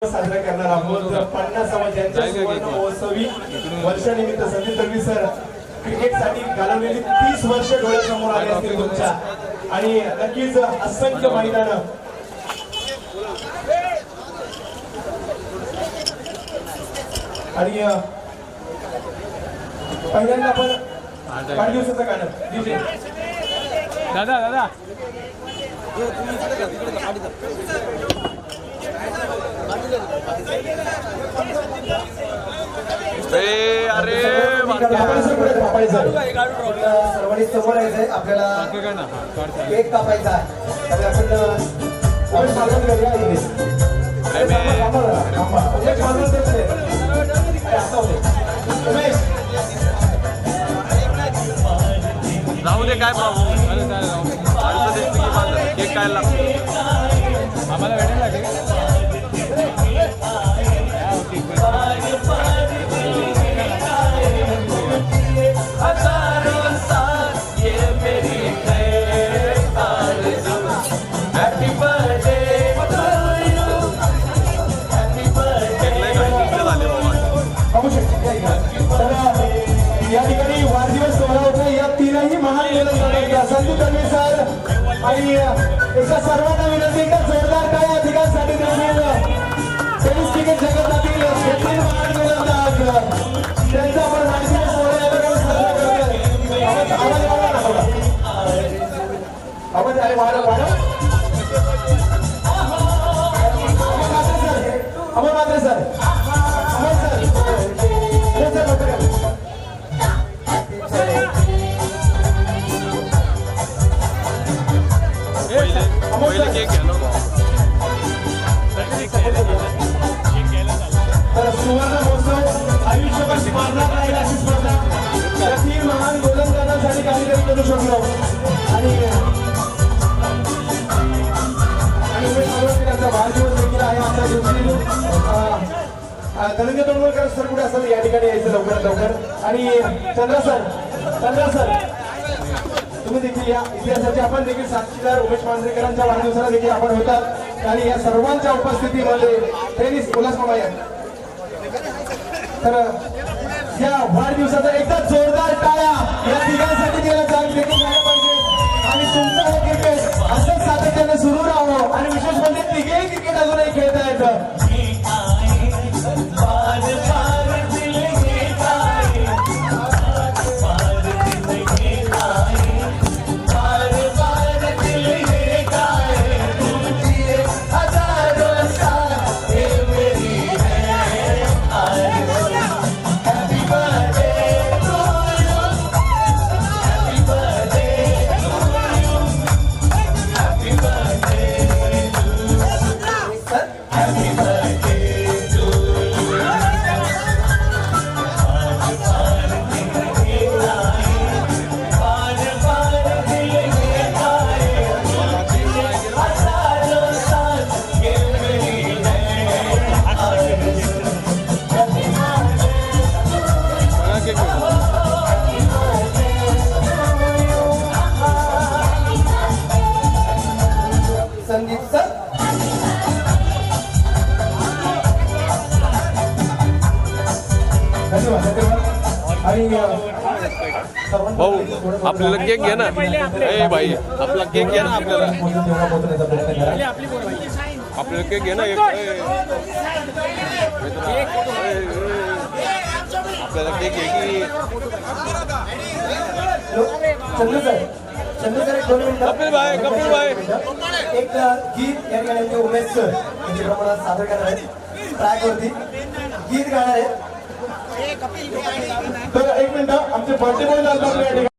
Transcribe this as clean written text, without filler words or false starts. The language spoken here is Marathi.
साजरा करणार आहोत 50वा ज्यांच्या सुवर्ण महोत्सवी वर्षानिमित्त संदीप दळवी सर क्रिकेटसाठी घालवलेली 30 वर्ष डोळ्यासमोर आले असतील तुमच्या आणि नक्कीच असंख्य मैदान आणि पहिल्यांदा आपण वाढदिवसाचं गाणं डीजे दादा दादा अरे सर्वांनी समोर यायचंय आपल्याला केक कापायचा आहे तर आपण स्वागत करूया जाऊ दे काय प्रॉब्लेम केक काय लागतो आम्हाला भेटेल लागेल या ठिकाणी वाढदिवस सोहळा होता या तीनही महान संदीप दळवी सर आणि एका सर्वांना विनंती का जोरदार काय या ठिकाणासाठी टेनिस क्रिकेट जगतातील महान गोलंदाज त्यांचा आपण वाढदिवस सोहळा आवाज अरे वाढव अमर मात्रे सर पहिले केक घ्या तर सुवर्ण महोत्सव आयुष्यभर स्मरणात राहील अशी स्पर्धा या तीन महान गोलंदाजांसाठी काहीतरी करू शकलो आणि त्यांचा वाढदिवस देखील आहे आमच्या दिवशी धनंजय तोंडवलकर सर कुठे असेल या ठिकाणी यायचं लवकर आणि चंद्रा सर तुम्ही देखील या इतिहासाचे आपण देखील साक्षीदार उमेश मांजरेकरांच्या वाढदिवसाला देखील आपण होतात आणि या सर्वांच्या उपस्थितीमध्ये टेनिस उल्हास मामा या तर या वाढदिवसाचा एकदा जोरदार टाळ्या या तिघांसाठी दिला जाईल देखील झाला पाहिजे आणि तुमचं हे क्रिकेट असंच सातत्याने सुरू राहावं आणि विशेष म्हणजे तिघेही क्रिकेट अजूनही खेळता येतं भाऊ आपल्याला केक घ्या ना ए भाई आपला केक घ्या ना आपल्याला केक घ्या ना आपल्याला केक घे की चंद्रसर एक 2 मिनिटं कपिल भाई एक गीत या ठिकाणी उमेश सर यांच्या प्रमाणात सादर करणार आहेत ट्रॅकवरती गीत गाणार आहेत तर एक मिनिट आमचे बर्थडे बॉय